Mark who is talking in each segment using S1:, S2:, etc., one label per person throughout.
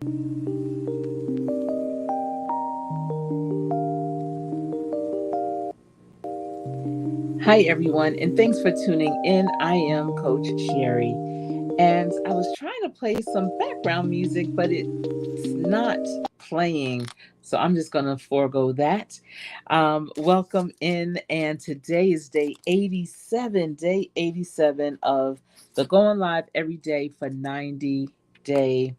S1: Hi, everyone, and thanks for tuning in. I am Coach Sherry, and I was trying to play some background music, but it's not playing. So I'm just going to forego that. Welcome in, and today is day 87 of the Going Live Every Day for 90-Day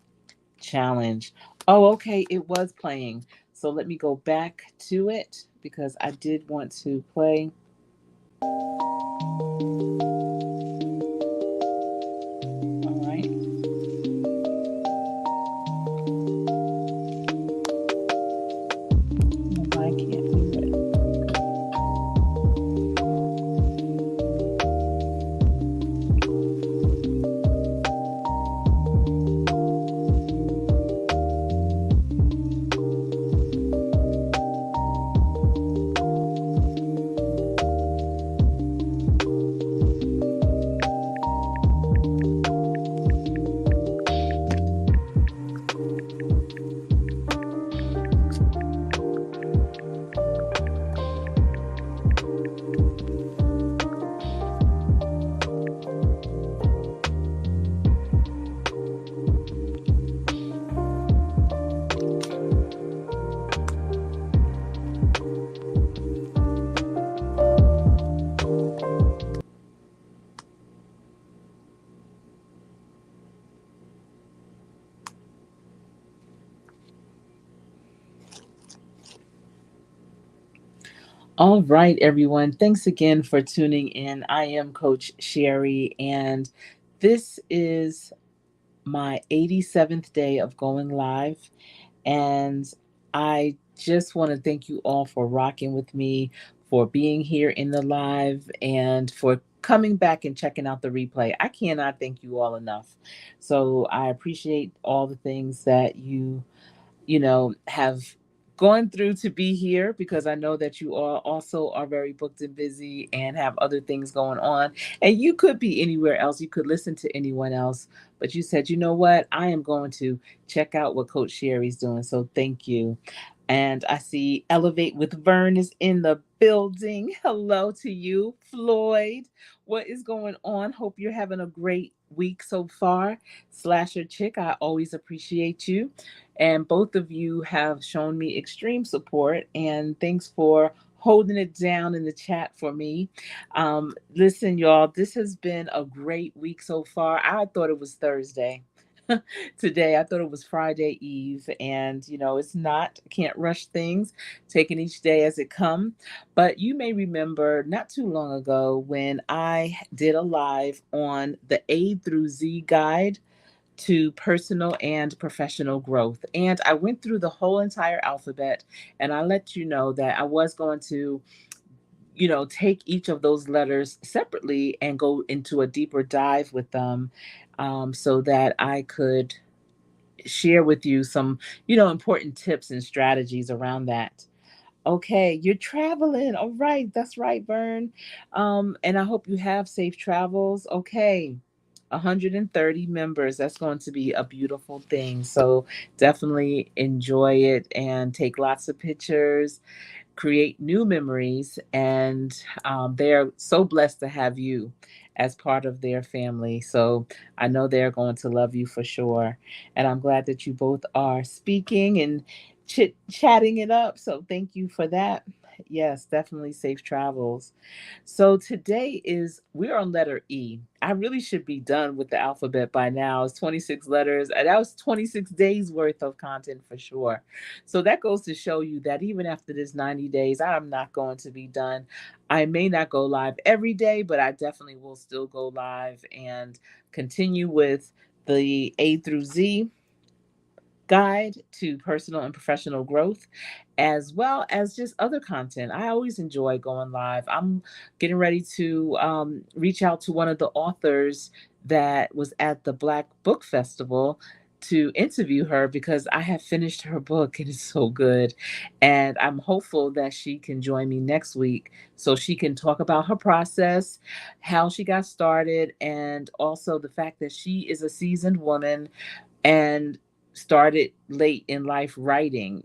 S1: Challenge. Oh, okay, it was playing. So let me go back to it because I did want to play. All right. I can't do it. All right, everyone. Thanks again for tuning in. I am Coach Sherry, and this is my 87th day of going live. And I just want to thank you all for rocking with me, for being here in the live, and for coming back and checking out the replay. I cannot thank you all enough. So I appreciate all the things that you have gone through to be here, because I know that you all also are very booked and busy and have other things going on. And you could be anywhere else. You could listen to anyone else. But you said, you know what? I am going to check out what Coach Sherry's doing. So thank you. And I see Elevate with Vern is in the building. Hello to you, Floyd. What is going on? Hope you're having a great week so far. Slasher Chick, I always appreciate you. And both of you have shown me extreme support. And thanks for holding it down in the chat for me. Listen, y'all, this has been a great week so far. I thought it was Thursday. Today I thought it was Friday Eve, and it's not. Can't rush things, taking each day as it come. But you may remember not too long ago when I did a live on the A through Z guide to personal and professional growth. And I went through the whole entire alphabet, and I let you know that I was going to take each of those letters separately and go into a deeper dive with them, so that I could share with you some, important tips and strategies around that. Okay, you're traveling. All right, that's right, Vern. And I hope you have safe travels. Okay. 130 members. That's going to be a beautiful thing. So definitely enjoy it and take lots of pictures, create new memories, and they're so blessed to have you as part of their family. So I know they're going to love you for sure. And I'm glad that you both are speaking and chit chatting it up. So thank you for that. Yes, definitely safe travels. So today we're on letter E. I really should be done with the alphabet by now. It's 26 letters. And that was 26 days worth of content for sure. So that goes to show you that even after this 90 days, I'm not going to be done. I may not go live every day, but I definitely will still go live and continue with the A through Z guide to personal and professional growth, as well as just other content. I always enjoy going live. I'm getting ready to reach out to one of the authors that was at the Black Book Festival to interview her, because I have finished her book and it's so good. And I'm hopeful that she can join me next week so she can talk about her process, how she got started, and also the fact that she is a seasoned woman and started late in life writing.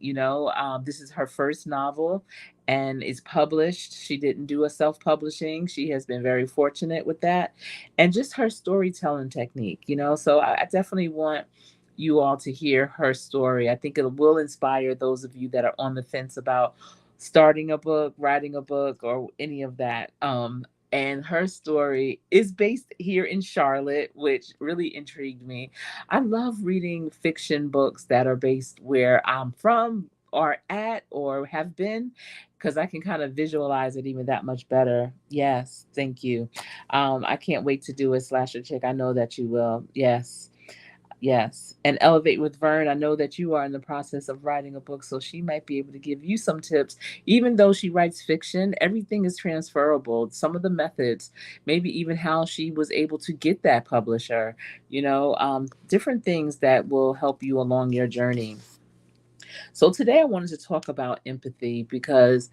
S1: This is her first novel and is published. She didn't do a self publishing. She has been very fortunate with that. And just her storytelling technique, So I definitely want you all to hear her story. I think it will inspire those of you that are on the fence about starting a book, writing a book, or any of that. And her story is based here in Charlotte, which really intrigued me. I love reading fiction books that are based where I'm from or at or have been, because I can kind of visualize it even that much better. Yes, thank you. I can't wait to do a slasher chick. I know that you will. Yes. Yes. And Elevate with Vern, I know that you are in the process of writing a book, so she might be able to give you some tips. Even though she writes fiction, everything is transferable. Some of the methods, maybe even how she was able to get that publisher, different things that will help you along your journey. So today I wanted to talk about empathy because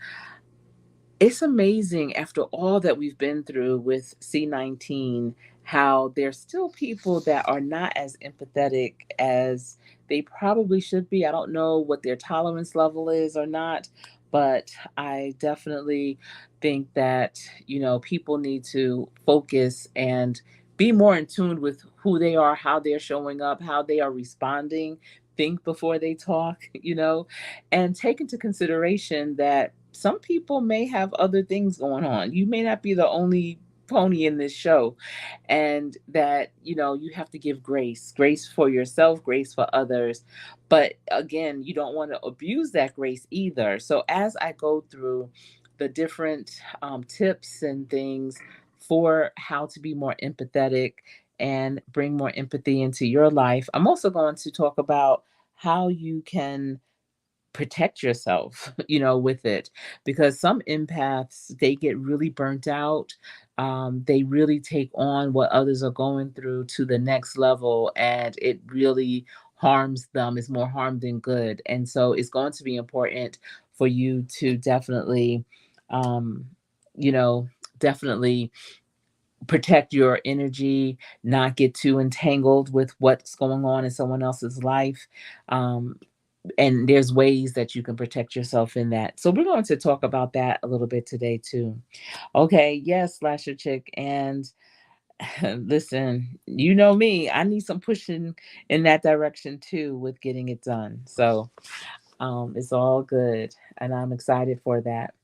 S1: it's amazing after all that we've been through with C-19, how there's still people that are not as empathetic as they probably should be. I don't know what their tolerance level is or not, but I definitely think that, people need to focus and be more in tune with who they are, how they're showing up, how they are responding, think before they talk, and take into consideration that some people may have other things going on. You may not be the only pony in this show, and that, you have to give grace for yourself, grace for others. But again, you don't want to abuse that grace either. So as I go through the different tips and things for how to be more empathetic and bring more empathy into your life, I'm also going to talk about how you can protect yourself, with it. Because some empaths, they get really burnt out. They really take on what others are going through to the next level, and it really harms them. It's more harm than good. And so it's going to be important for you to definitely, um, you know, definitely protect your energy, not get too entangled with what's going on in someone else's life. Um, and there's ways that you can protect yourself in that. So we're going to talk about that a little bit today too. Okay, yes, slasher chick. And listen, you know me, I need some pushing in that direction too with getting it done. So it's all good. And I'm excited for that.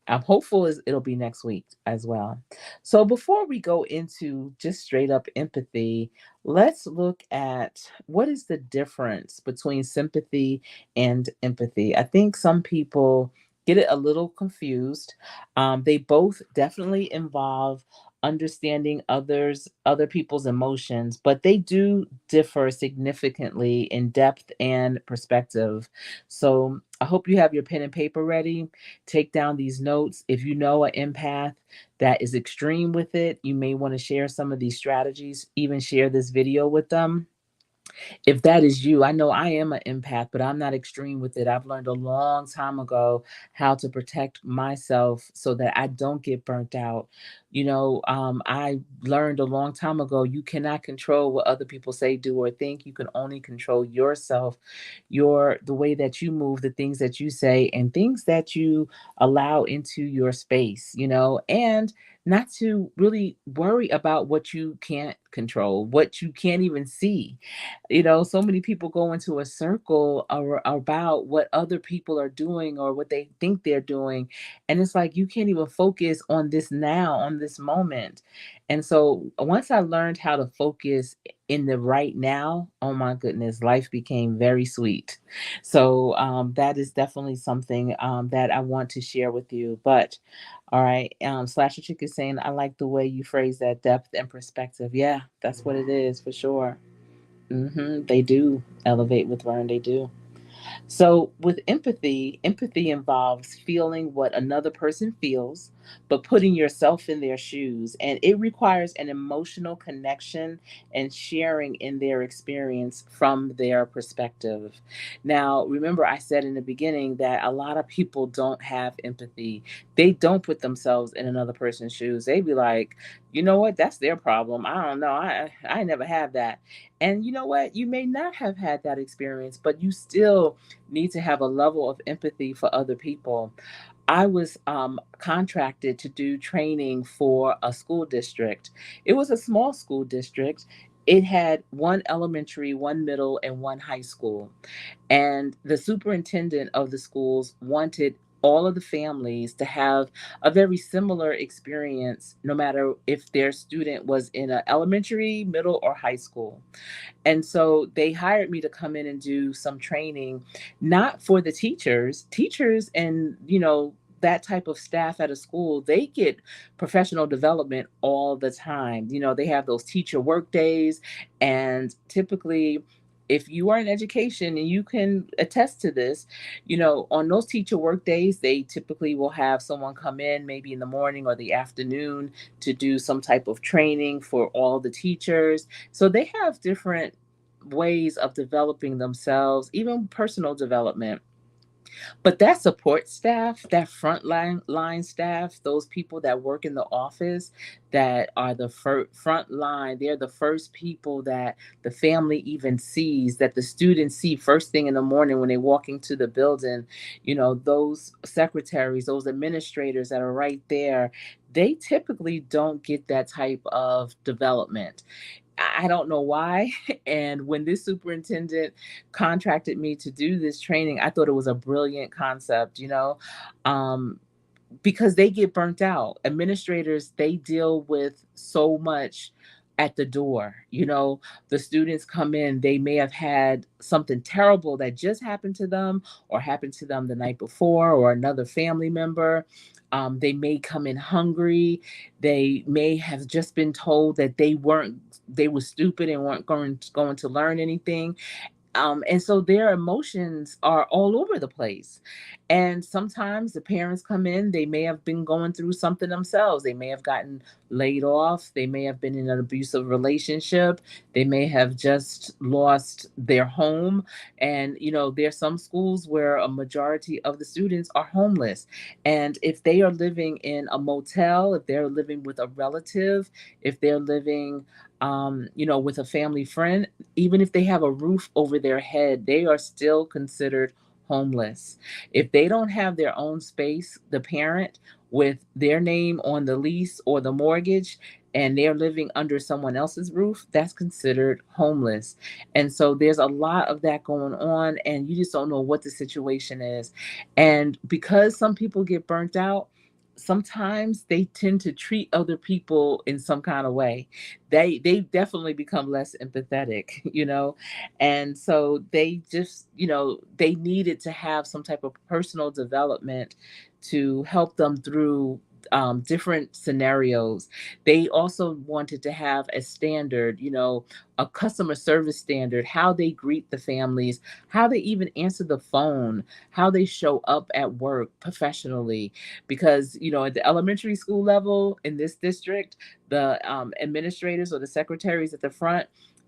S1: I'm hopeful it'll be next week as well. So before we go into just straight up empathy, let's look at what is the difference between sympathy and empathy. I think some people get it a little confused. They both definitely involve understanding other people's emotions, but they do differ significantly in depth and perspective. So I hope you have your pen and paper ready. Take down these notes. If you know an empath that is extreme with it, you may want to share some of these strategies, even share this video with them. If that is you, I know I am an empath, but I'm not extreme with it. I've learned a long time ago how to protect myself so that I don't get burnt out. I learned a long time ago you cannot control what other people say, do, or think. You can only control yourself, the way that you move, the things that you say, and things that you allow into your space, and not to really worry about what you can't control, what you can't even see. So many people go into a circle about what other people are doing or what they think they're doing. And it's like you can't even focus on this now, on this moment. And so once I learned how to focus in the right now, oh my goodness, life became very sweet. So that is definitely something that I want to share with you. But all right, Slasher Chick is saying, I like the way you phrase that, depth and perspective. Yeah, that's what it is for sure. They do elevate with Vern. They do. So with empathy, empathy involves feeling what another person feels but putting yourself in their shoes. And it requires an emotional connection and sharing in their experience from their perspective. Now, remember, I said in the beginning that a lot of people don't have empathy. They don't put themselves in another person's shoes. They be like, you know what, that's their problem. I don't know. I never have that. And you know what? You may not have had that experience, but you still need to have a level of empathy for other people. I was contracted to do training for a school district. It was a small school district. It had one elementary, one middle, and one high school. And the superintendent of the schools wanted all of the families to have a very similar experience, no matter if their student was in an elementary, middle, or high school. And so they hired me to come in and do some training, not for the teachers. Teachers and, that type of staff at a school, they get professional development all the time. They have those teacher work days. And typically, if you are in education and you can attest to this, on those teacher work days, they typically will have someone come in maybe in the morning or the afternoon to do some type of training for all the teachers. So they have different ways of developing themselves, even personal development. But that support staff, that line staff, those people that work in the office that are the front line, they're the first people that the family even sees, that the students see first thing in the morning when they walk into the building. Those secretaries, those administrators that are right there, they typically don't get that type of development. I don't know why. And when this superintendent contracted me to do this training, I thought it was a brilliant concept, um, because they get burnt out. Administrators, they deal with so much at the door. The students come in, they may have had something terrible that just happened to them or happened to them the night before or another family member. They may come in hungry. They may have just been told that they were stupid and weren't going to learn anything. And so their emotions are all over the place. And sometimes the parents come in, they may have been going through something themselves. They may have gotten laid off. They may have been in an abusive relationship. They may have just lost their home. And, there's some schools where a majority of the students are homeless. And if they are living in a motel, if they're living with a relative, if they're living with a family friend, even if they have a roof over their head, they are still considered homeless. If they don't have their own space, the parent with their name on the lease or the mortgage, and they're living under someone else's roof, that's considered homeless. And so there's a lot of that going on, and you just don't know what the situation is. And because some people get burnt out, sometimes they tend to treat other people in some kind of way. They definitely become less empathetic, and so they just, they needed to have some type of personal development to help them through different scenarios. They also wanted to have a standard, a customer service standard, how they greet the families, how they even answer the phone, how they show up at work professionally. Because, at the elementary school level in this district, the administrators or the secretaries at the front,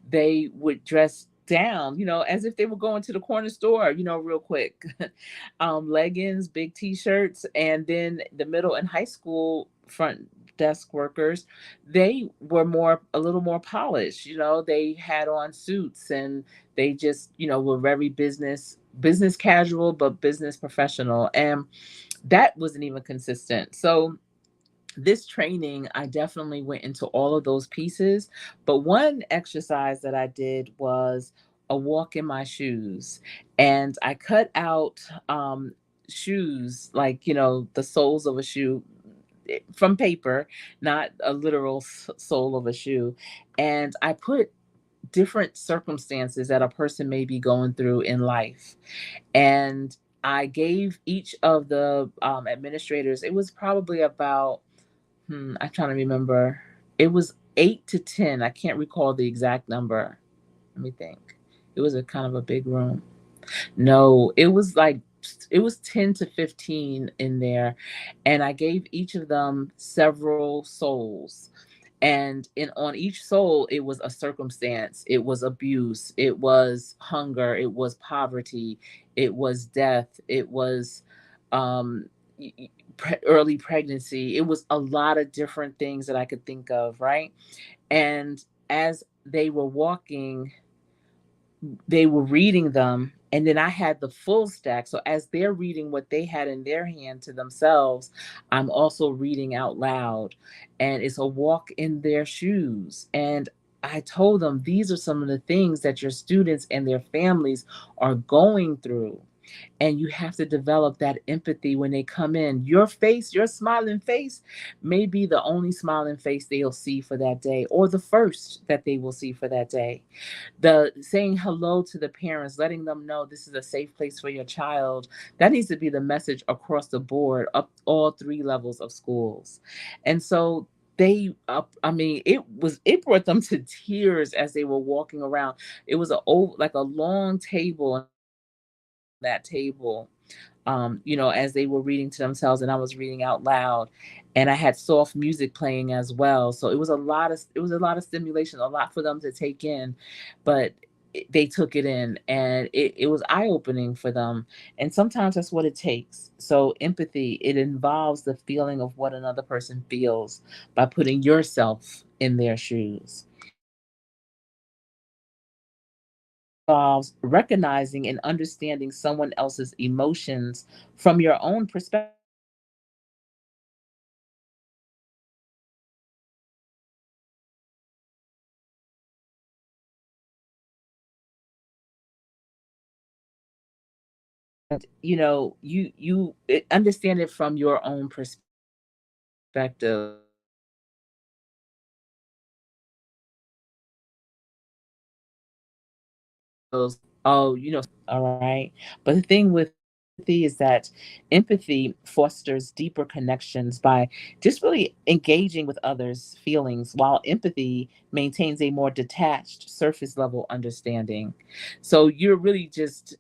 S1: they would dress down, as if they were going to the corner store, real quick. Leggings, big t-shirts. And then the middle and high school front desk workers, they were a little more polished. They had on suits, and they just, were very business casual, but business professional. And that wasn't even consistent. So this training, I definitely went into all of those pieces. But one exercise that I did was a walk in my shoes. And I cut out shoes, like, the soles of a shoe, from paper, not a literal sole of a shoe. And I put different circumstances that a person may be going through in life. And I gave each of the administrators, it was probably about, I'm trying to remember. It was 8 to 10. I can't recall the exact number. Let me think. It was a kind of a big room. No, it was like it was 10 to 15 in there, and I gave each of them several souls. And in on each soul, it was a circumstance, it was abuse, it was hunger, it was poverty, it was death, it was um early pregnancy. It was a lot of different things that I could think of, right? And as they were walking, they were reading them, and then I had the full stack. So as they're reading what they had in their hand to themselves, I'm also reading out loud, and it's a walk in their shoes. And I told them these are some of the things that your students and their families are going through, and you have to develop that empathy when they come in. Your face, your smiling face may be the only smiling face they'll see for that day, or the first that they will see for that day. The saying hello to the parents, letting them know this is a safe place for your child, that needs to be the message across the board, up all three levels of schools. And so they I mean, it brought them to tears as they were walking around. It was a old, like a long table, and on that table, as they were reading to themselves and I was reading out loud, and I had soft music playing as well. So it was a lot of stimulation, a lot for them to take in, but they took it in, and it was eye opening for them. And sometimes that's what it takes. So empathy, it involves the feeling of what another person feels by putting yourself in their shoes. Involves recognizing and understanding someone else's emotions from your own perspective. And understand it from your own perspective. Goes, oh, all right. But the thing with empathy is that empathy fosters deeper connections by just really engaging with others' feelings, while empathy maintains a more detached, surface level understanding. So you're really just,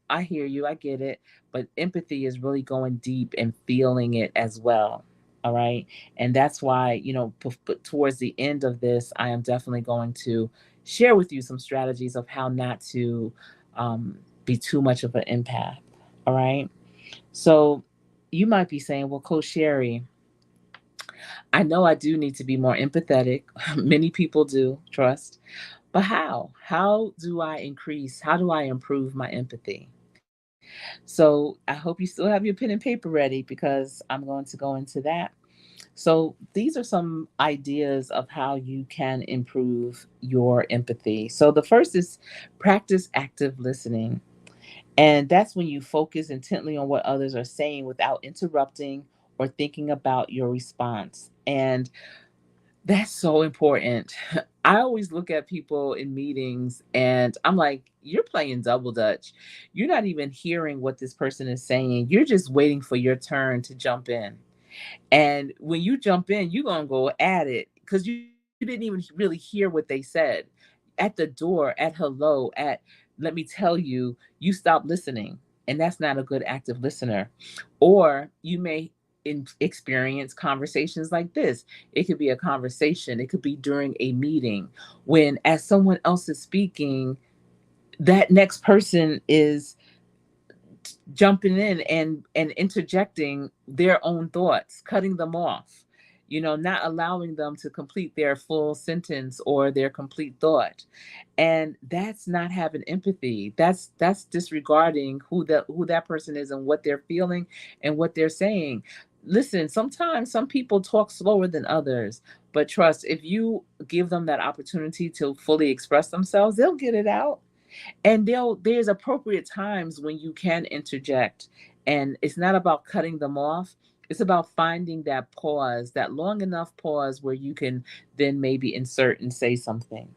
S1: I hear you, I get it, but empathy is really going deep and feeling it as well. All right. And that's why, towards the end of this, I am definitely going to share with you some strategies of how not to be too much of an empath. All right. So you might be saying, well, Coach Sherry, I know I do need to be more empathetic. Many people do, trust. But how? How do I improve my empathy? So I hope you still have your pen and paper ready, because I'm going to go into that. So, these are some ideas of how you can improve your empathy. So, the first is practice active listening. And that's when you focus intently on what others are saying without interrupting or thinking about your response. And that's so important. I always look at people in meetings and I'm like, you're playing double dutch. You're not even hearing what this person is saying. You're just waiting for your turn to jump in. And when you jump in, you're gonna go at it because you didn't even really hear what they said. At the door, at hello, at let me tell you, you stop listening. And that's not a good active listener. Or you may experience conversations like this. It could be a conversation, it could be during a meeting when, as someone else is speaking, that next person is jumping in and interjecting their own thoughts, cutting them off, not allowing them to complete their full sentence or their complete thought. And that's not having empathy. That's disregarding who that person is and what they're feeling and what they're saying. Listen, sometimes some people talk slower than others, but trust, if you give them that opportunity to fully express themselves, they'll get it out. And there's appropriate times when you can interject, and it's not about cutting them off. It's about finding that pause, that long enough pause where you can then maybe insert and say something.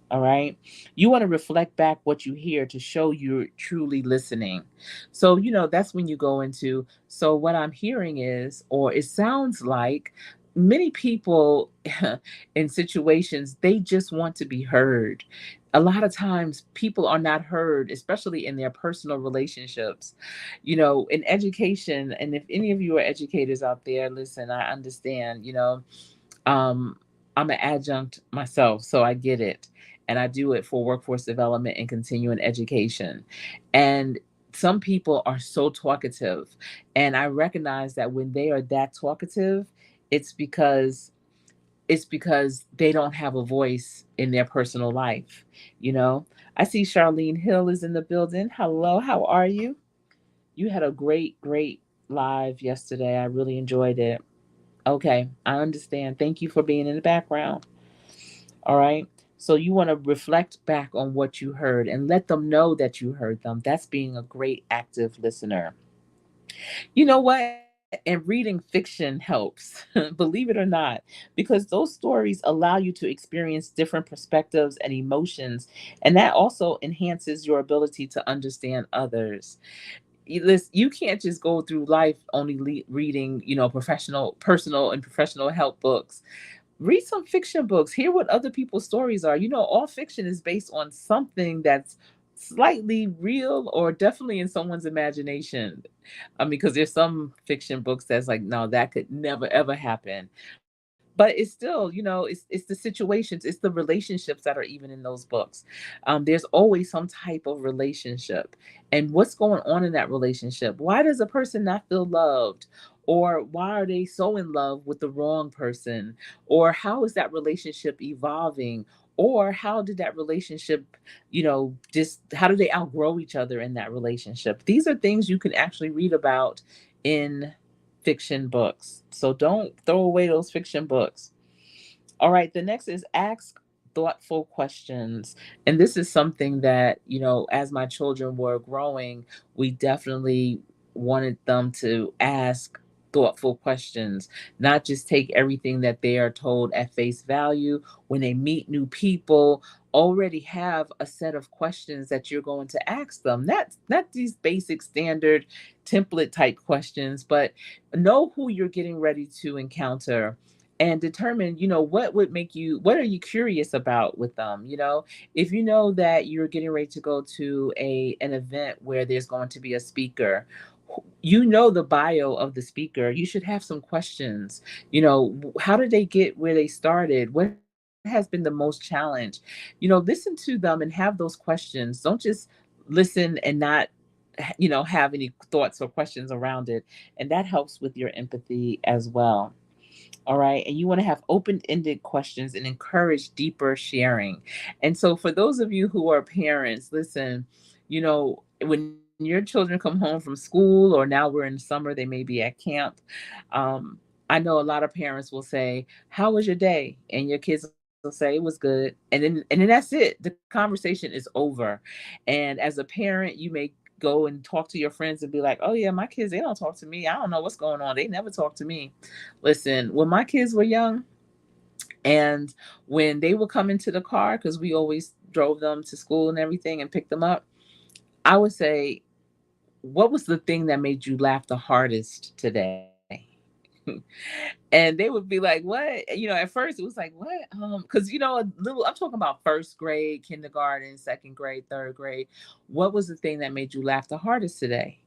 S1: All right. You want to reflect back what you hear to show you're truly listening. So, that's when you go into, so what I'm hearing is, or it sounds like, many people in situations, they just want to be heard. A lot of times people are not heard, especially in their personal relationships. In education, and if any of you are educators out there, listen, I understand. um, I'm an adjunct myself, so I get it. And I do it for workforce development and continuing education. And some people are so talkative. And I recognize that when they are that talkative, it's because it's because they don't have a voice in their personal life. You know, I see Charlene Hill is in the building. Hello, how are you? You had a great live yesterday. I really enjoyed it. Okay, I understand. Thank you for being in the background. All right. So you want to reflect back on what you heard and let them know that you heard them. That's being a great active listener. You know what? And reading fiction helps, believe it or not, because those stories allow you to experience different perspectives and emotions. And that also enhances your ability to understand others. You can't just go through life only reading, professional, personal, and professional help books. Read some fiction books, hear what other people's stories are. All fiction is based on something that's slightly real or definitely in someone's imagination. I mean, because there's some fiction books that's like, no, that could never ever happen. But it's still, it's the situations, it's the relationships that are even in those books. There's always some type of relationship, and what's going on in that relationship. Why does a person not feel loved? Or why are they so in love with the wrong person? Or how is that relationship evolving? Or how did that relationship, just how do they outgrow each other in that relationship? These are things you can actually read about in fiction books. So don't throw away those fiction books. All right, the next is ask thoughtful questions. And this is something that, as my children were growing, we definitely wanted them to ask thoughtful questions, not just take everything that they are told at face value. When they meet new people, already have a set of questions that you're going to ask them. Not these basic standard template type questions, but know who you're getting ready to encounter and determine, what are you curious about with them. If you know that you're getting ready to go to an event where there's going to be a speaker, the bio of the speaker, you should have some questions. How did they get where they started? What has been the most challenge? Listen to them and have those questions. Don't just listen and not have any thoughts or questions around it. And that helps with your empathy as well. All right. And you want to have open ended questions and encourage deeper sharing. And so, for those of you who are parents, listen, when your children come home from school, or now we're in summer, they may be at camp. Um, I know a lot of parents will say, "How was your day?" And your kids will say, "It was good." And then that's it. The conversation is over. And as a parent, you may go and talk to your friends and be like, "Oh yeah, my kids, they don't talk to me. I don't know what's going on. They never talk to me." Listen, when my kids were young and when they would come into the car, because we always drove them to school and everything and picked them up, I would say, "What was the thing that made you laugh the hardest today?" And they would be like, "What?" At first it was like, "What?" Because a little, I'm talking about first grade, kindergarten, second grade, third grade. What was the thing that made you laugh the hardest today?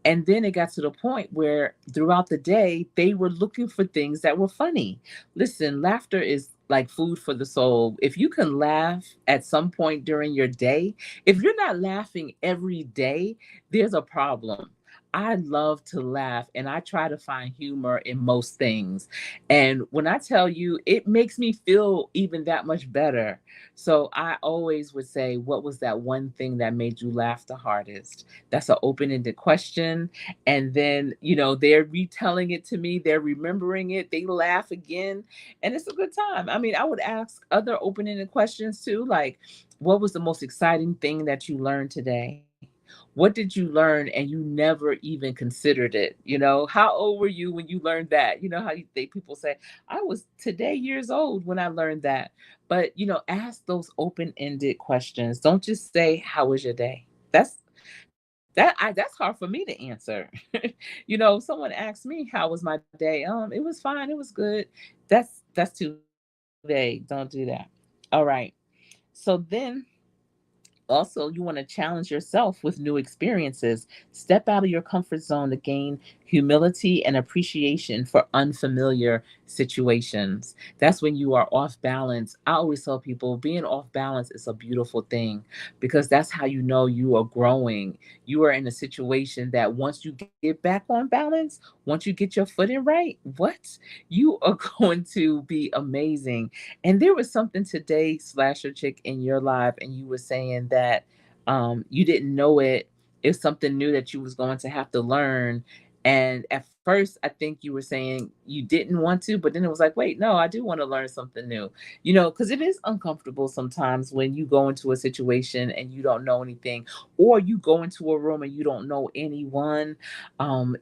S1: And then it got to the point where throughout the day they were looking for things that were funny. Listen, laughter is like food for the soul. If you can laugh at some point during your day, if you're not laughing every day, there's a problem. I love to laugh and I try to find humor in most things. And when I tell you, it makes me feel even that much better. So I always would say, what was that one thing that made you laugh the hardest? That's an open ended question. And then, they're retelling it to me, they're remembering it, they laugh again, and it's a good time. I mean, I would ask other open ended questions too, like, what was the most exciting thing that you learned today? What did you learn and you never even considered it? How old were you when you learned that? How people say, I was today years old when I learned that. But, ask those open ended questions. Don't just say, how was your day? That's hard for me to answer. Someone asked me how was my day. It was fine. It was good. That's too vague. Don't do that. All right. So then also, you want to challenge yourself with new experiences. Step out of your comfort zone to gain humility and appreciation for unfamiliar situations. That's when you are off balance. I always tell people being off balance is a beautiful thing because that's how you know you are growing. You are in a situation that once you get back on balance, once you get your footing right, what? You are going to be amazing. And there was something today, Slasher Chick, in your live, and you were saying that you didn't know it. It's something new that you was going to have to learn. And at first, I think you were saying you didn't want to, but then it was like, wait, no, I do want to learn something new. Because it is uncomfortable sometimes when you go into a situation and you don't know anything, or you go into a room and you don't know anyone. And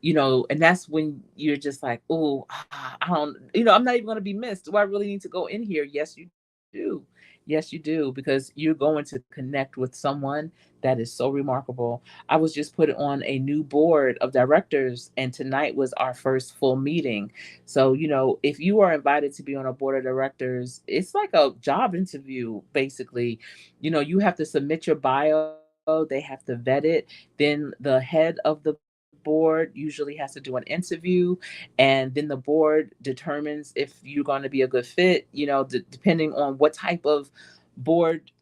S1: that's when you're just like, oh, I don't, I'm not even going to be missed. Do I really need to go in here? Yes, you do. Yes, you do, because you're going to connect with someone that is so remarkable. I was just put on a new board of directors, and tonight was our first full meeting. So, if you are invited to be on a board of directors, it's like a job interview, basically. You have to submit your bio, they have to vet it. Then the head of the board usually has to do an interview, and then the board determines if you're going to be a good fit, depending on what type of board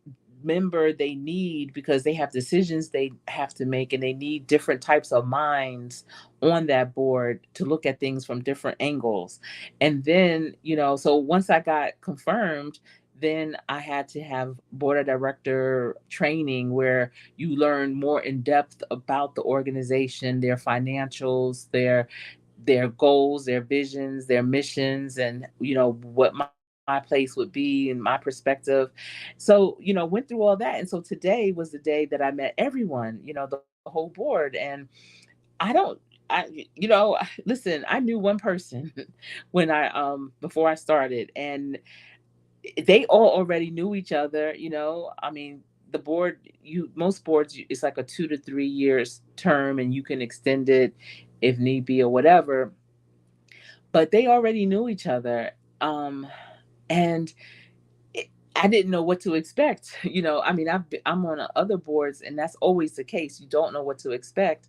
S1: member they need, because they have decisions they have to make, and they need different types of minds on that board to look at things from different angles. And then, so once I got confirmed, then I had to have board of director training where you learn more in depth about the organization, their financials, their goals, their visions, their missions, and what my place would be and my perspective. So, went through all that. And so today was the day that I met everyone, the whole board. And I don't listen, I knew one person when I before I started, and they all already knew each other. I mean, the board, you most boards, it's like a 2 to 3 years term, and you can extend it if need be or whatever. But they already knew each other. And it, I didn't know what to expect. I mean, I'm on other boards, and that's always the case. You don't know what to expect,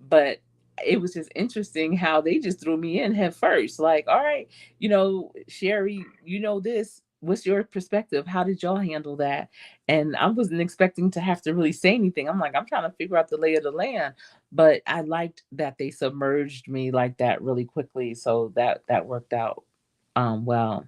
S1: but it was just interesting how they just threw me in head first. Like, all right, Sherry, this. What's your perspective? How did y'all handle that? And I wasn't expecting to have to really say anything. I'm like, I'm trying to figure out the lay of the land, but I liked that they submerged me like that really quickly. So that worked out well.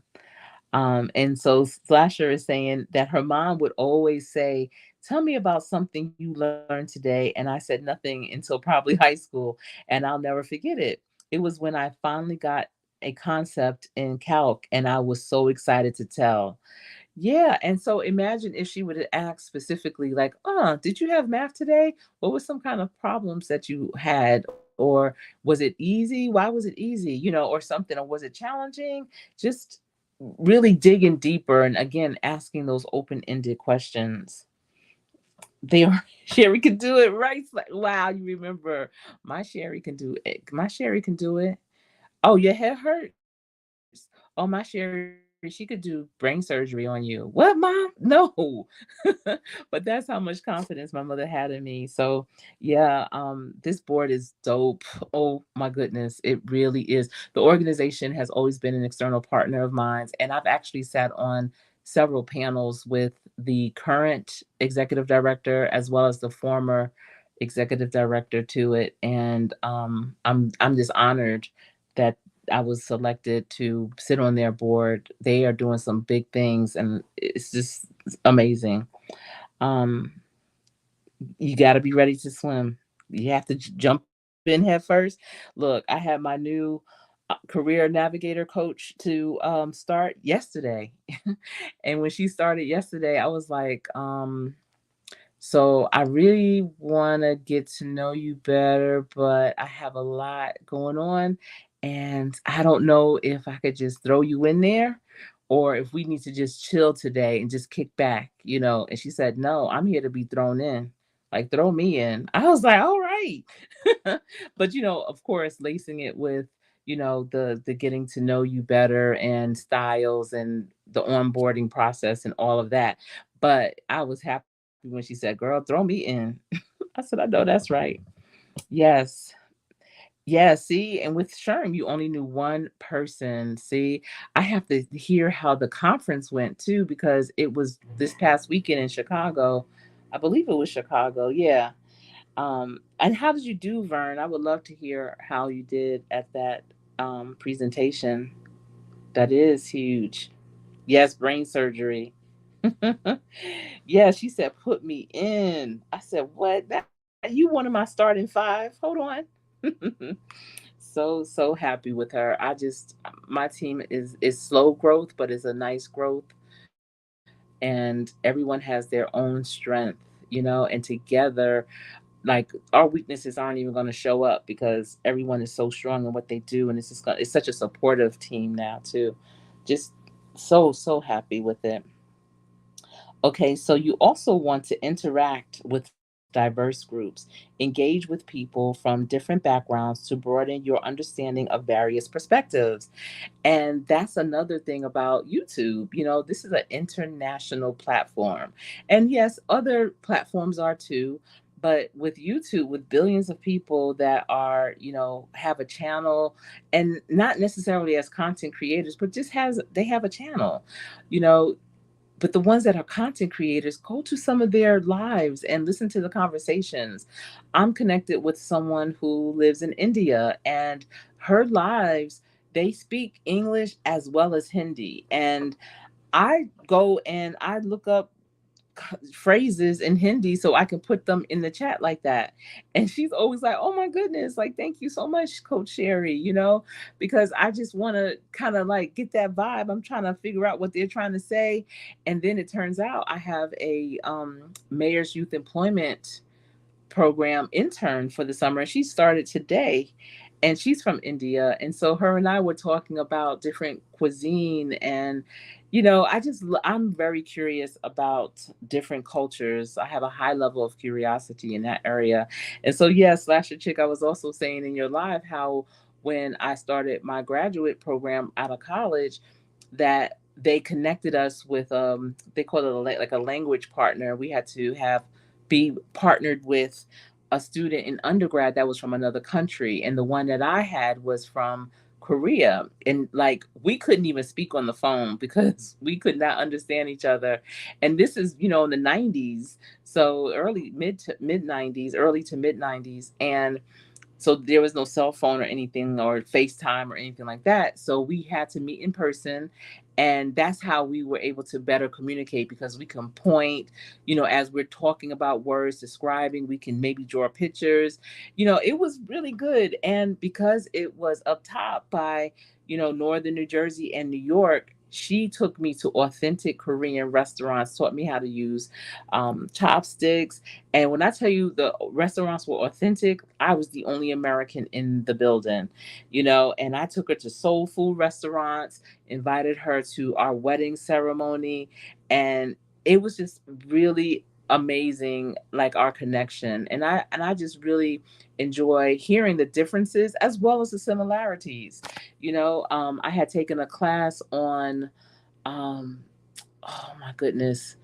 S1: And so Slasher is saying that her mom would always say, "Tell me about something you learned today." And I said nothing until probably high school. And I'll never forget it. It was when I finally got a concept in calc, and I was so excited to tell. Yeah, and so imagine if she would have asked specifically, like, did you have math today? What were some kind of problems that you had? Or was it easy? Why was it easy? Or something, or was it challenging? Just really digging deeper, and again, asking those open-ended questions. They are Sherry can do it, right? It's like, wow, you remember my Sherry can do it. My Sherry can do it. Oh, your head hurts. Oh, my Sherry, she could do brain surgery on you. What, mom? No. But that's how much confidence my mother had in me. So, yeah, this board is dope. Oh my goodness, it really is. The organization has always been an external partner of mine, and I've actually sat on several panels with the current executive director as well as the former executive director to it. And I'm just honored that I was selected to sit on their board. They are doing some big things, and it's just amazing. Um, you got to be ready to swim. You have to jump in head first. Look, I had my new career navigator coach to start yesterday. And when she started yesterday, I was like, so I really want to get to know you better, but I have a lot going on, and I don't know if I could just throw you in there or if we need to just chill today and just kick back. And she said, "No, I'm here to be thrown in. Like, throw me in." I was like, "All right." right. But of course, lacing it with the getting to know you better and styles and the onboarding process and all of that. But I was happy when she said, "Girl, throw me in." I said, "I know that's right." Yes. Yeah, see, and with Sherm, you only knew one person. See, I have to hear how the conference went too, because it was this past weekend in Chicago. I believe it was Chicago. Yeah. And how did you do, Vern? I would love to hear how you did at that presentation. That is huge. Yes, brain surgery. Yeah, she said, put me in. I said, what? That you one of my starting five? Hold on. So happy with her. My team is slow growth, but it's a nice growth, and everyone has their own strength, and together, like, our weaknesses aren't even going to show up because everyone is so strong in what they do, and it's such a supportive team now too. Just so happy with it. Okay, so you also want to interact with diverse groups, engage with people from different backgrounds to broaden your understanding of various perspectives. And that's another thing about YouTube. This is an international platform. And yes, other platforms are too. But with YouTube, with billions of people that have a channel, and not necessarily as content creators, but they have a channel, you know, but the ones that are content creators, go to some of their lives and listen to the conversations. I'm connected with someone who lives in India, and her lives, they speak English as well as Hindi. And I go and I look up phrases in Hindi so I can put them in the chat like that. And she's always like, "Oh my goodness, like thank you so much, Coach Sherry," because I just want to kind of like get that vibe. I'm trying to figure out what they're trying to say. And then it turns out I have a mayor's youth employment program intern for the summer. And she started today, and she's from India. And so her and I were talking about different cuisine. And I'm very curious about different cultures. I have a high level of curiosity in that area. And so, yes, Slasher Chick, I was also saying in your live how when I started my graduate program out of college, that they connected us with they call it like a language partner. We had to have be partnered with a student in undergrad that was from another country, and the one that I had was from Korea. And like we couldn't even speak on the phone because we could not understand each other. And this is, in the 90s. So mid 90s, early to mid 90s. And so there was no cell phone or anything or FaceTime or anything like that. So we had to meet in person. And that's how we were able to better communicate, because we can point, as we're talking about words, describing, we can maybe draw pictures. It was really good. And because it was up top by, Northern New Jersey and New York, she took me to authentic Korean restaurants, taught me how to use chopsticks. And when I tell you the restaurants were authentic, I was the only American in the building, and I took her to soul food restaurants, invited her to our wedding ceremony, and it was just really amazing, like our connection. And I just really enjoy hearing the differences as well as the similarities. I had taken a class on um oh my goodness.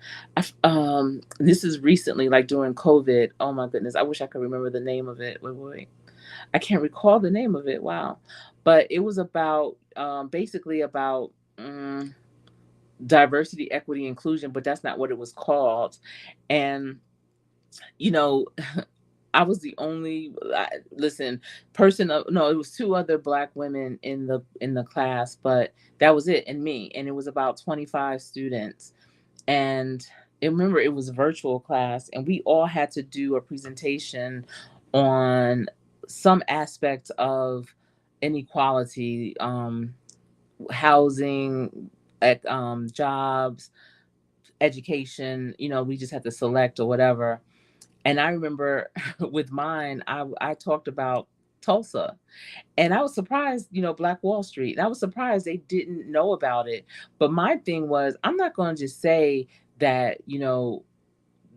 S1: This is recently, like during COVID. Oh my goodness. I wish I could remember the name of it. Wait. I can't recall the name of it. Wow. But it was about basically about diversity, equity, inclusion, but that's not what it was called. And you know, I was the only listen person of no, it was two other black women in the class, but that was it, and me. And it was about 25 students. And remember, it was a virtual class, and we all had to do a presentation on some aspect of inequality, housing, jobs, education. We just had to select or whatever. And I remember with mine, I talked about Tulsa, and I was surprised, Black Wall Street. And I was surprised they didn't know about it. But my thing was, I'm not going to just say that,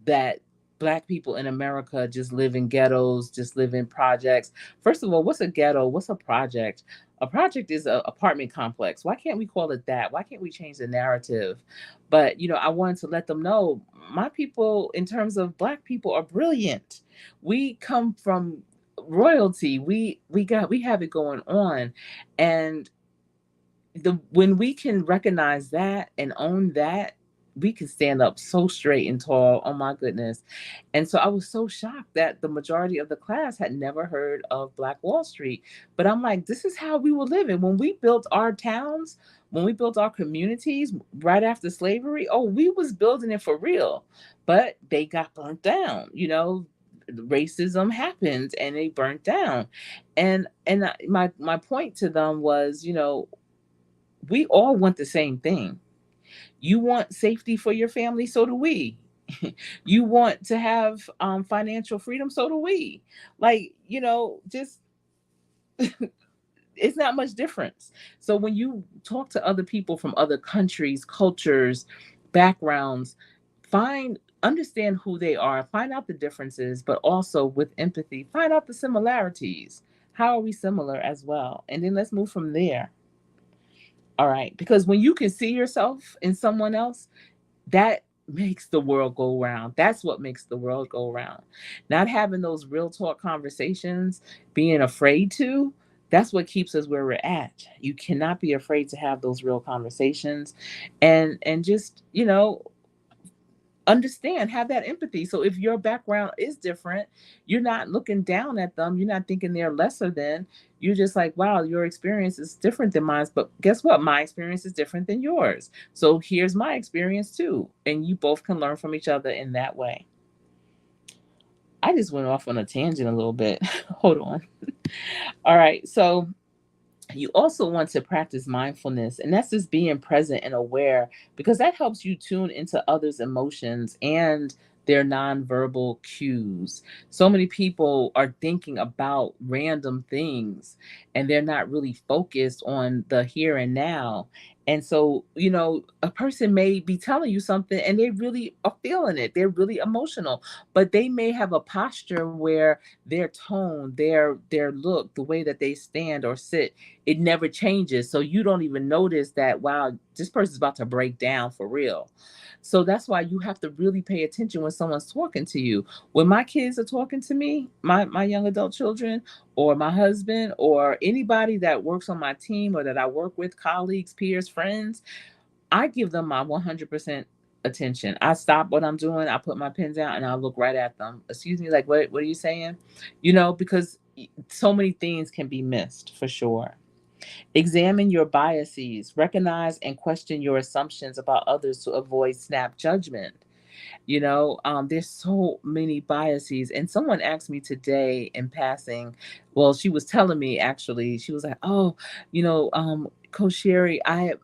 S1: that Black people in America just live in ghettos, just live in projects. First of all, what's a ghetto? What's a project? A project is an apartment complex. Why can't we call it that? Why can't we change the narrative? But, I wanted to let them know my people, in terms of Black people, are brilliant. We come from royalty. We have it going on. And when we can recognize that and own that, we can stand up so straight and tall. Oh my goodness. And so I was so shocked that the majority of the class had never heard of Black Wall Street. But I'm like, this is how we were living when we built our towns, when we built our communities right after slavery. Oh, we was building it for real. But they got burnt down. Racism happened and they burnt down. My point to them was, we all want the same thing. You want safety for your family, so do we. You want to have financial freedom, so do we. Like, just it's not much difference. So when you talk to other people from other countries, cultures, backgrounds, understand who they are, find out the differences, but also with empathy, find out the similarities. How are we similar as well? And then let's move from there. All right. Because when you can see yourself in someone else, that makes the world go round. That's what makes the world go round. Not having those real talk conversations, being afraid to, that's what keeps us where we're at. You cannot be afraid to have those real conversations and just, understand, have that empathy. So if your background is different, you're not looking down at them, you're not thinking they're lesser than. You're just like, wow, your experience is different than mine, but guess what, my experience is different than yours, so here's my experience too, and you both can learn from each other in that way. I just went off on a tangent a little bit. Hold on. All right, so you also want to practice mindfulness, and that's just being present and aware, because that helps you tune into others' emotions and their nonverbal cues. So many people are thinking about random things and they're not really focused on the here and now. And so, a person may be telling you something and they really are feeling it. They're really emotional, but they may have a posture where their tone, their look, the way that they stand or sit, it never changes. So you don't even notice that, wow, this person's about to break down for real. So that's why you have to really pay attention when someone's talking to you. When my kids are talking to me, my young adult children, or my husband, or anybody that works on my team or that I work with, colleagues, peers, friends, I give them my 100% attention. I stop what I'm doing, I put my pen down, and I look right at them. Excuse me, like, what are you saying? Because so many things can be missed for sure. Examine your biases, recognize and question your assumptions about others to avoid snap judgment. There's so many biases. And someone asked me today in passing, well, she was telling me, actually, she was like, oh, Coach Sherry, I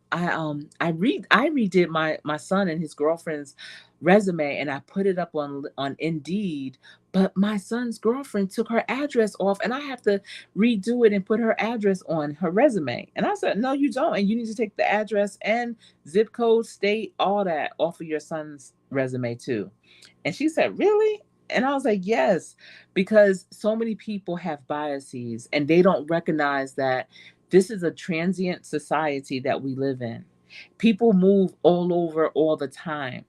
S1: redid my son and his girlfriend's resume, and I put it up on Indeed, but my son's girlfriend took her address off, and I have to redo it and put her address on her resume. And I said, no, you don't. And you need to take the address and zip code, state, all that off of your son's resume too. And she said, really? And I was like, yes, because so many people have biases and they don't recognize that this is a transient society that we live in. People move all over all the time.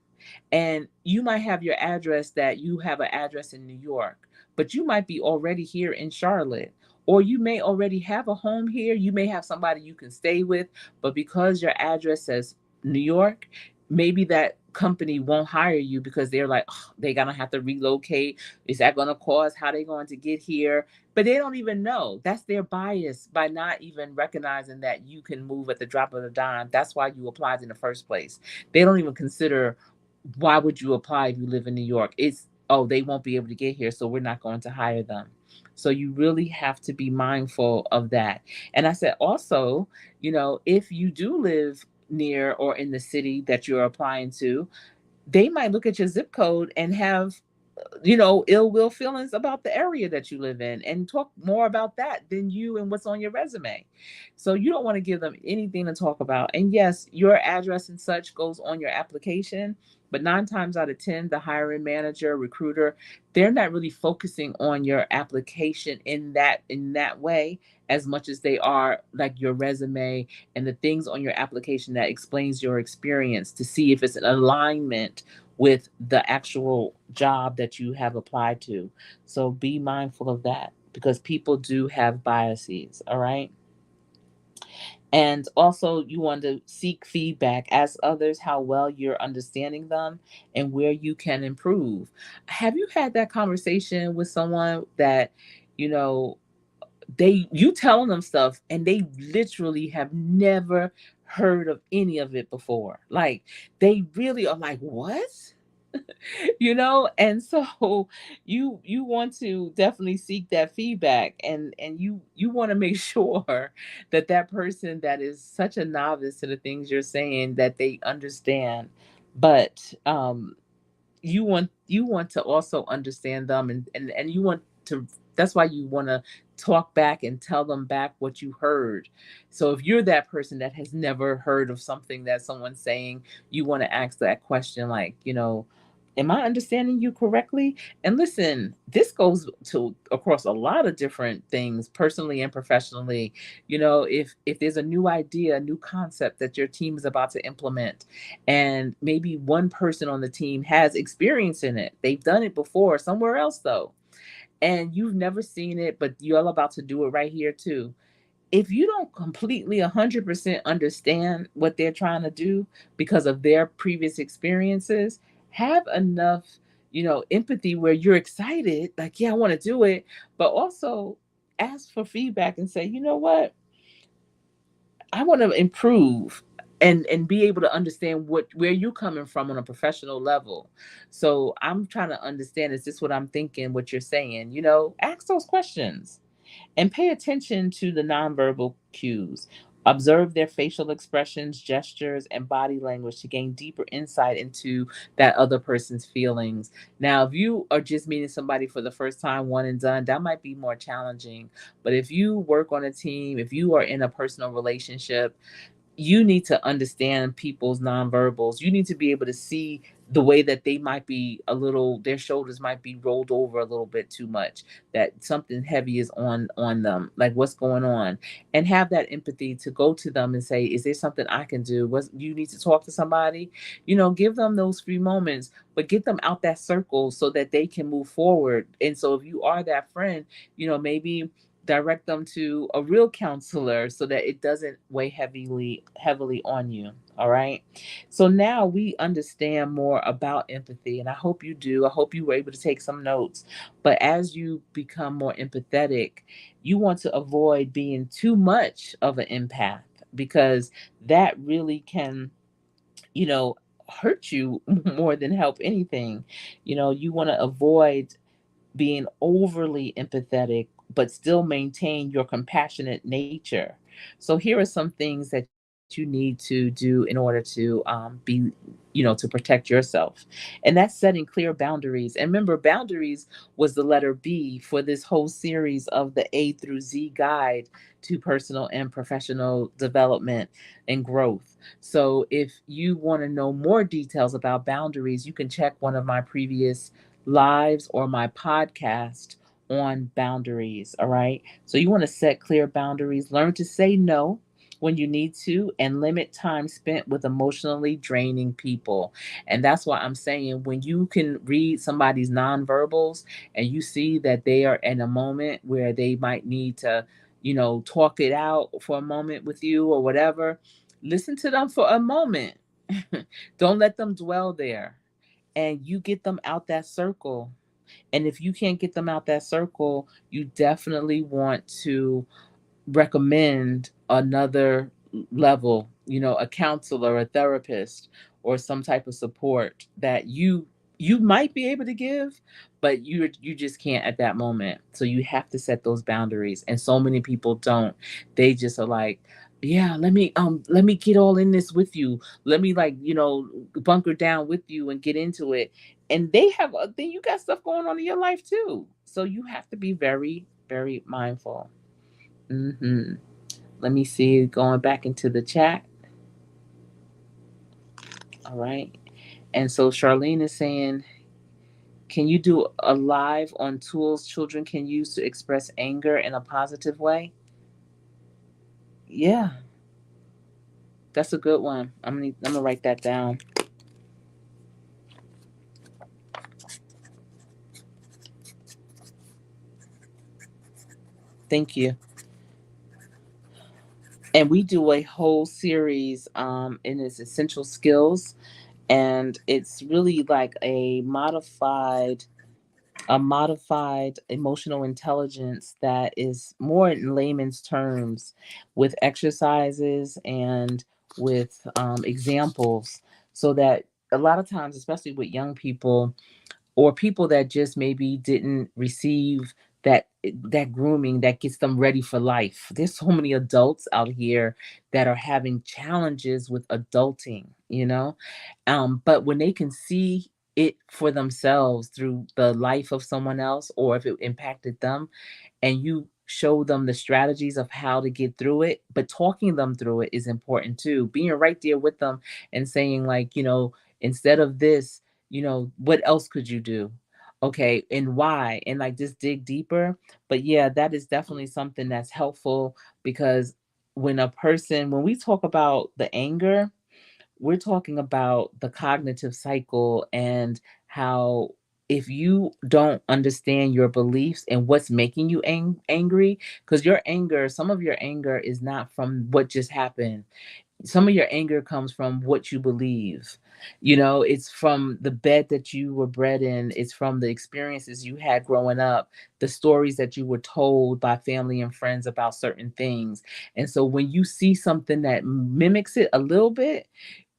S1: And you might have your address, that you have an address in New York, but you might be already here in Charlotte. Or you may already have a home here. You may have somebody you can stay with, but because your address says New York, maybe that company won't hire you because they're like, oh, they're gonna have to relocate. Is that gonna cost? How they going to get here? But they don't even know. That's their bias by not even recognizing that you can move at the drop of a dime. That's why you applied in the first place. They don't even consider, why would you apply if you live in New York? It's, oh, they won't be able to get here, so we're not going to hire them. So you really have to be mindful of that. And I said also, if you do live near or in the city that you're applying to, they might look at your zip code and have ill will feelings about the area that you live in, and talk more about that than you and what's on your resume. So you don't want to give them anything to talk about. And yes, your address and such goes on your application, but 9 times out of 10, the hiring manager, recruiter, they're not really focusing on your application in that way as much as they are like your resume and the things on your application that explains your experience to see if it's an alignment with the actual job that you have applied to. So be mindful of that because people do have biases, all right? And also, you want to seek feedback, ask others how well you're understanding them and where you can improve. Have you had that conversation with someone that, you know, you telling them stuff and they literally have never heard of any of it before? Like, they really are like, what? And so you want to definitely seek that feedback, and you want to make sure that that person that is such a novice to the things you're saying, that they understand. But you want to also understand them, and you want to, that's why you want to talk back and tell them back what you heard. So if you're that person that has never heard of something that someone's saying, you want to ask that question, like, am I understanding you correctly? And listen, this goes to across a lot of different things, personally and professionally. If there's a new idea, a new concept that your team is about to implement, and maybe one person on the team has experience in it, they've done it before somewhere else though, and you've never seen it, but you're about to do it right here too. If you don't completely 100% understand what they're trying to do because of their previous experiences, have enough, empathy where you're excited, like, yeah, I want to do it, but also ask for feedback and say, you know what, I want to improve and be able to understand where you're coming from on a professional level. So I'm trying to understand, is this what I'm thinking, what you're saying? Ask those questions and pay attention to the nonverbal cues. Observe their facial expressions, gestures, and body language to gain deeper insight into that other person's feelings. Now, if you are just meeting somebody for the first time, one and done, that might be more challenging. But if you work on a team, if you are in a personal relationship, you need to understand people's nonverbals. You need to be able to see the way that they might be their shoulders might be rolled over a little bit too much, that something heavy is on them, like what's going on, and have that empathy to go to them and say, is there something I can do? What you need to talk to somebody? Give them those few moments, but get them out that circle so that they can move forward. And so if you are that friend, maybe direct them to a real counselor so that it doesn't weigh heavily on you. All right, so now we understand more about empathy, and I hope you do. I hope you were able to take some notes. But as you become more empathetic, you want to avoid being too much of an empath, because that really can, you know hurt you more than help anything. You want to avoid being overly empathetic, but still maintain your compassionate nature. So here are some things that you need to do in order to to protect yourself. And that's setting clear boundaries. And remember, boundaries was the letter B for this whole series of the A through Z guide to personal and professional development and growth. So if you want to know more details about boundaries, you can check one of my previous lives or my podcast on boundaries. All right. So you want to set clear boundaries, learn to say no when you need to, and limit time spent with emotionally draining people. And that's why I'm saying, when you can read somebody's nonverbals and you see that they are in a moment where they might need to, talk it out for a moment with you or whatever, listen to them for a moment. Don't let them dwell there, and you get them out that circle. And if you can't get them out that circle, you definitely want to recommend another level, a counselor, a therapist, or some type of support that you might be able to give, but you just can't at that moment. So you have to set those boundaries. And so many people don't. They just are like, Yeah, let me get all in this with you. Let me, like, bunker down with you and get into it. And they have then you got stuff going on in your life too. So you have to be very, very mindful. Mhm. Let me see, going back into the chat. All right. And so Charlene is saying, can you do a live on tools children can use to express anger in a positive way? Yeah, that's a good one. I'm gonna write that down. Thank you. And we do a whole series in its essential skills, and it's really like a modified emotional intelligence that is more in layman's terms, with exercises and with examples, so that a lot of times, especially with young people or people that just maybe didn't receive that grooming that gets them ready for life. There's so many adults out here that are having challenges with adulting, but when they can see it for themselves through the life of someone else, or if it impacted them, and you show them the strategies of how to get through it, but talking them through it is important too, being right there with them and saying, like, instead of this, what else could you do? Okay, and why? And like, just dig deeper. But yeah, that is definitely something that's helpful, because when we talk about the anger, we're talking about the cognitive cycle, and how, if you don't understand your beliefs and what's making you angry, because some of your anger is not from what just happened. Some of your anger comes from what you believe. It's from the bed that you were bred in, it's from the experiences you had growing up, the stories that you were told by family and friends about certain things. And so when you see something that mimics it a little bit,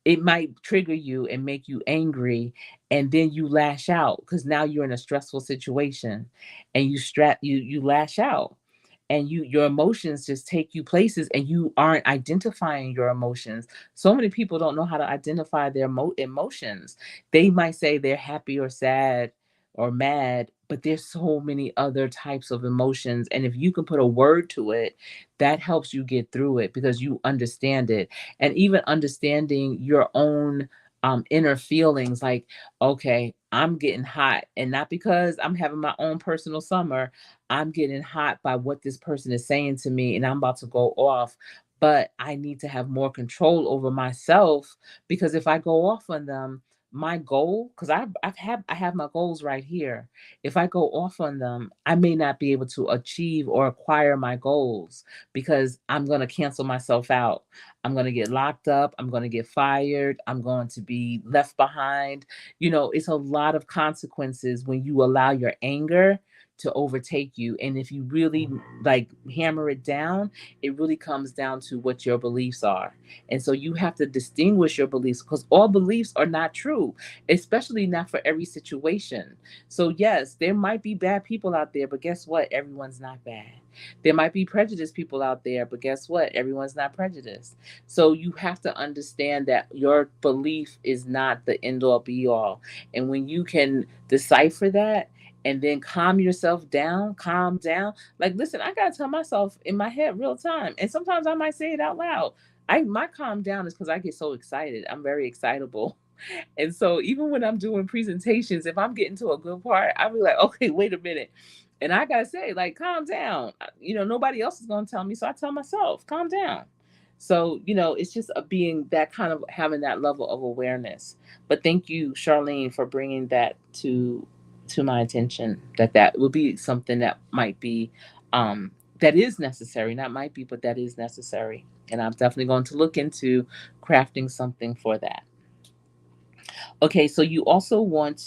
S1: it might trigger you and make you angry, and then you lash out because now you're in a stressful situation, and you lash out, and your emotions just take you places, and you aren't identifying your emotions. So many people don't know how to identify their emotions. They might say they're happy or sad or mad, but there's so many other types of emotions, and if you can put a word to it, that helps you get through it because you understand it. And even understanding your own inner feelings, like, okay, I'm getting hot, and not because I'm having my own personal summer. I'm getting hot by what this person is saying to me, and I'm about to go off. But I need to have more control over myself, because if I go off on them, my goal, because I have my goals right here. If I go off on them, I may not be able to achieve or acquire my goals, because I'm going to cancel myself out. I'm going to get locked up. I'm going to get fired. I'm going to be left behind. It's a lot of consequences when you allow your anger to overtake you. And if you really, like, hammer it down, it really comes down to what your beliefs are. And so you have to distinguish your beliefs, because all beliefs are not true, especially not for every situation. So, yes, there might be bad people out there, but guess what? Everyone's not bad. There might be prejudiced people out there, but guess what? Everyone's not prejudiced. So you have to understand that your belief is not the end all be all. And when you can decipher that, and then calm down. Like, listen, I gotta tell myself in my head real time. And sometimes I might say it out loud. My calm down is because I get so excited. I'm very excitable. And so even when I'm doing presentations, if I'm getting to a good part, I'll be like, okay, wait a minute. And I gotta say, like, calm down. Nobody else is gonna tell me. So I tell myself, calm down. So, it's just being that kind of having that level of awareness. But thank you, Charlene, for bringing that to my attention, that would be something that might be, that is necessary, not might be, but that is necessary. And I'm definitely going to look into crafting something for that. Okay, so you want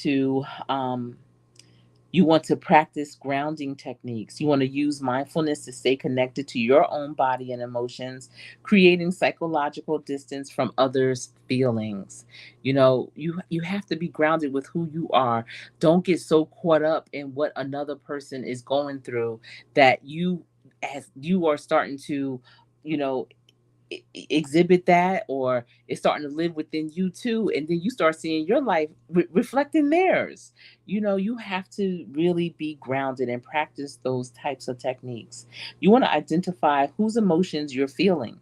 S1: to practice grounding techniques. You want to use mindfulness to stay connected to your own body and emotions, creating psychological distance from others' feelings. You have to be grounded with who you are. Don't get so caught up in what another person is going through, that you, as you are starting to, you know exhibit that, or it's starting to live within you too, and then you start seeing your life reflecting theirs. You have to really be grounded and practice those types of techniques. You want to identify whose emotions you're feeling.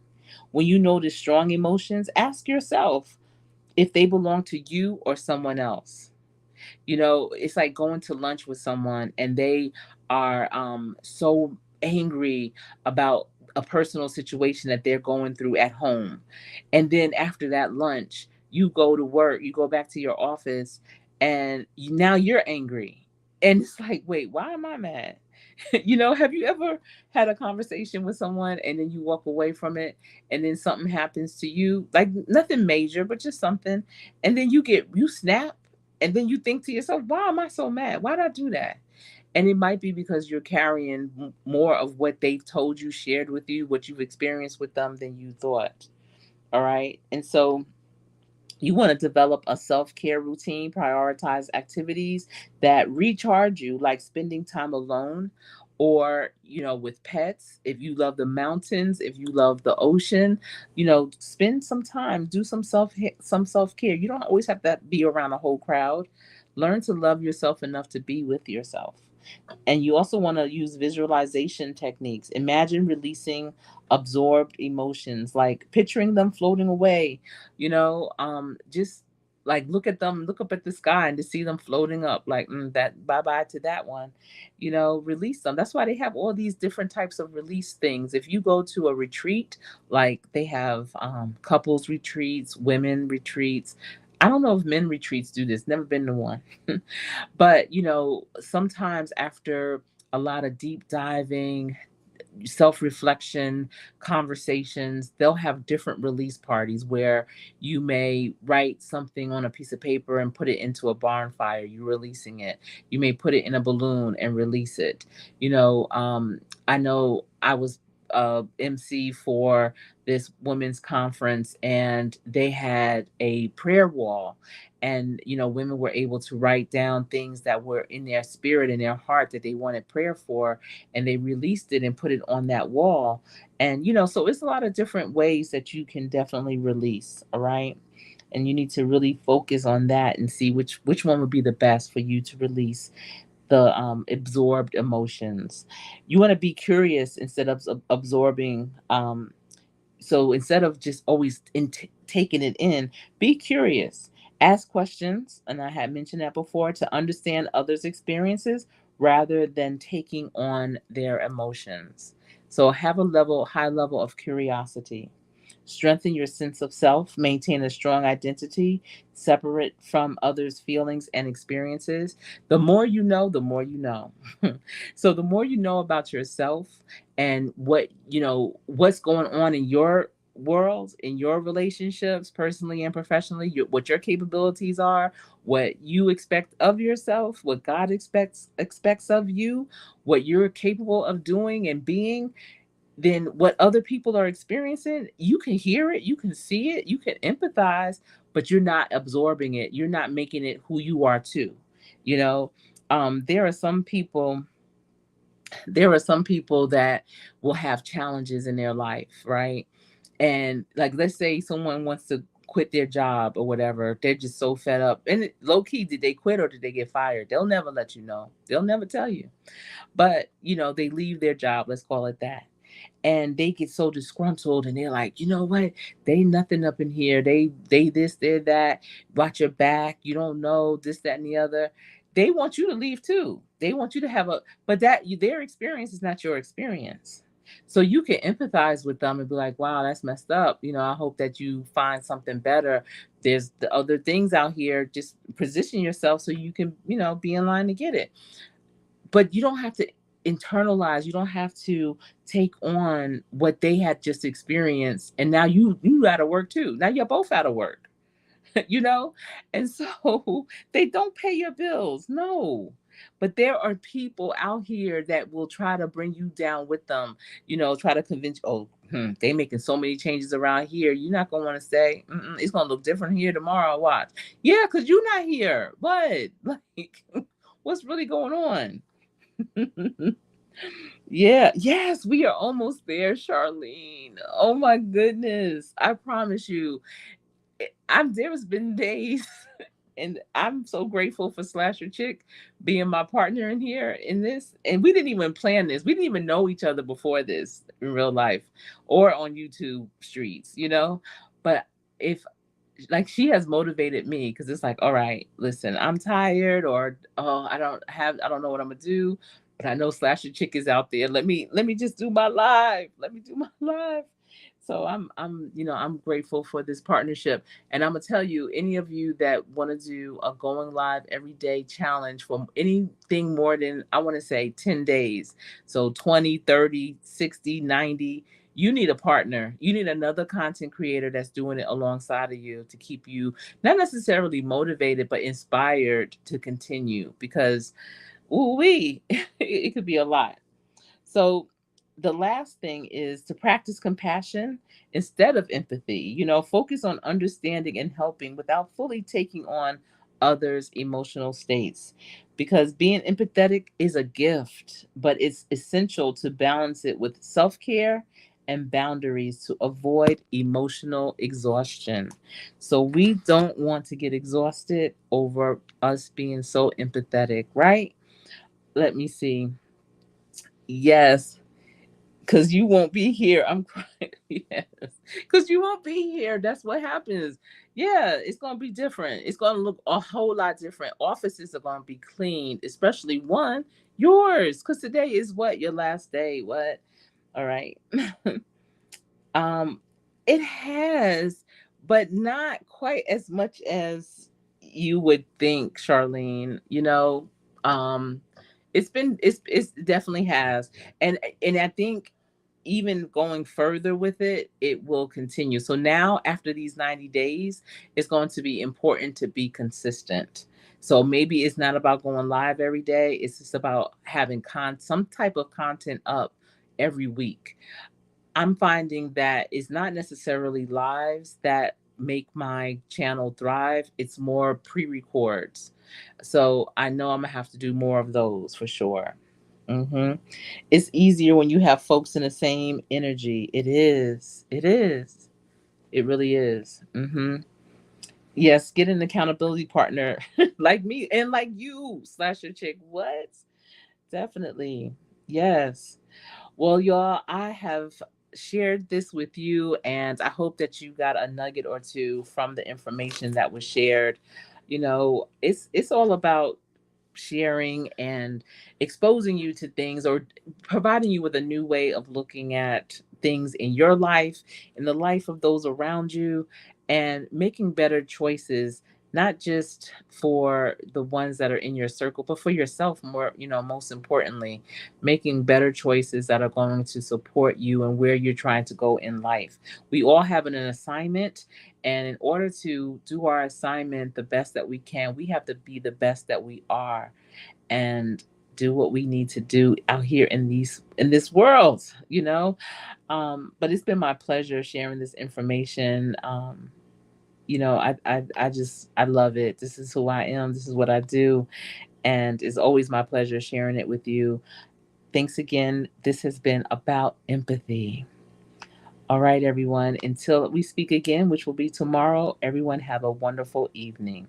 S1: When you notice strong emotions, ask yourself if they belong to you or someone else. It's like going to lunch with someone and they are so angry about a personal situation that they're going through at home. And then after that lunch, you go to work, you go back to your office, and now you're angry. And it's like, wait, why am I mad? Have you ever had a conversation with someone and then you walk away from it, and then something happens to you, like nothing major, but just something, and then you snap, and then you think to yourself, why am I so mad? Why did I do that? And it might be because you're carrying more of what they've told you, shared with you, what you've experienced with them than you thought. All right. And so you want to develop a self care routine, prioritize activities that recharge you, like spending time alone or, with pets. If you love the mountains, if you love the ocean, spend some time, do some self care. You don't always have to be around a whole crowd. Learn to love yourself enough to be with yourself. And you also want to use visualization techniques. Imagine releasing absorbed emotions, like picturing them floating away. Just like look at them, look up at the sky and to see them floating up, like that, bye bye to that one. Release them. That's why they have all these different types of release things. If you go to a retreat, like they have couples retreats, women retreats. I don't know if men retreats do this, never been to one. But, sometimes after a lot of deep diving, self reflection, conversations, they'll have different release parties where you may write something on a piece of paper and put it into a barn fire. You're releasing it. You may put it in a balloon and release it. I know I was MC for this women's conference, and they had a prayer wall, and women were able to write down things that were in their spirit, in their heart, that they wanted prayer for, and they released it and put it on that wall. And so it's a lot of different ways that you can definitely release. All right. And you need to really focus on that and see which one would be the best for you to release the absorbed emotions. You want to be curious instead of absorbing. So instead of just always taking it in, be curious. Ask questions, and I had mentioned that before, to understand others' experiences rather than taking on their emotions. So have high level of curiosity. Strengthen your sense of self, maintain a strong identity, separate from others' feelings and experiences. The more you know, the more you know. So the more you know about yourself and what's going on in your world, in your relationships, personally and professionally, what your capabilities are, what you expect of yourself, what God expects of you, what you're capable of doing and being, then what other people are experiencing, you can hear it, you can see it, you can empathize, but you're not absorbing it. You're not making it who you are too. You know, there are some people, that will have challenges in their life, right? And like, let's say someone wants to quit their job or whatever, they're just so fed up. And low key, did they quit or did they get fired? They'll never let you know. They'll never tell you. But they leave their job. Let's call it that, and they get so disgruntled, and they're like, you know what, they nothing up in here, they this, they're that, watch your back, you don't know this, that, and the other. They want you to leave too. They want you to have a, but their experience is not your experience. So you can empathize with them and be like, wow, that's messed up. I hope that you find something better. There's the other things out here. Just position yourself so you can, be in line to get it. But you don't have to internalize, you don't have to take on what they had just experienced, and now you out of work too. Now you're both out of work. you know and so they don't pay your bills, no. But there are people out here that will try to bring you down with them, try to convince you, oh, they making so many changes around here, you're not gonna want to stay. It's gonna look different here tomorrow, watch. Yeah, because you're not here. What? Like, what's really going on? Yeah, yes, we are almost there, Charlene. Oh my goodness. I promise you, there's been days and I'm so grateful for Slasher Chick being my partner in here in this. And we didn't even plan this. We didn't even know each other before this in real life or on YouTube streets, you know? But if like she has motivated me because it's like, all right, listen, I'm tired or oh, I don't know what I'm gonna do, but I know Slasher Chick is out there. Let me just do my live. Let me do my live. So I'm grateful for this partnership. And I'm gonna tell you, any of you that want to do a going live every day challenge for anything more than I want to say 10 days. So 20, 30, 60, 90, you need a partner. You need another content creator that's doing it alongside of you to keep you not necessarily motivated, but inspired to continue because ooh wee, it could be a lot. So the last thing is to practice compassion instead of empathy. Focus on understanding and helping without fully taking on others' emotional states. Because being empathetic is a gift, but it's essential to balance it with self care and boundaries to avoid emotional exhaustion. So we don't want to get exhausted over us being so empathetic, right? Let me see. Yes, because you won't be here. I'm crying. Yes, because you won't be here. That's what happens. Yeah, it's gonna be different. It's gonna look a whole lot different. Offices are gonna be cleaned, especially one yours, because today is what your last day. What? All right. Um, it has, but not quite as much as you would think, Charlene. Um, it's definitely has, and I think even going further with it, it will continue. So now, after these 90 days, it's going to be important to be consistent. So maybe it's not about going live every day. It's just about having some type of content up every week. I'm finding that it's not necessarily lives that make my channel thrive. It's more pre-records. So I know I'm gonna have to do more of those for sure. hmm It's easier when you have folks in the same energy. It is. It is. It really is. Yes, get an accountability partner like me and like you, Slasher Chick. What? Definitely. Yes. Well, y'all, I have shared this with you, and I hope that you got a nugget or two from the information that was shared. It's all about sharing and exposing you to things or providing you with a new way of looking at things in your life, in the life of those around you, and making better choices, not just for the ones that are in your circle, but for yourself more, most importantly, making better choices that are going to support you and where you're trying to go in life. We all have an assignment, and in order to do our assignment the best that we can, we have to be the best that we are and do what we need to do out here in this world, but it's been my pleasure sharing this information. I love it. This is who I am. This is what I do, and it's always my pleasure sharing it with you. Thanks again. This has been about empathy. All right, everyone. Until we speak again, which will be tomorrow, everyone have a wonderful evening.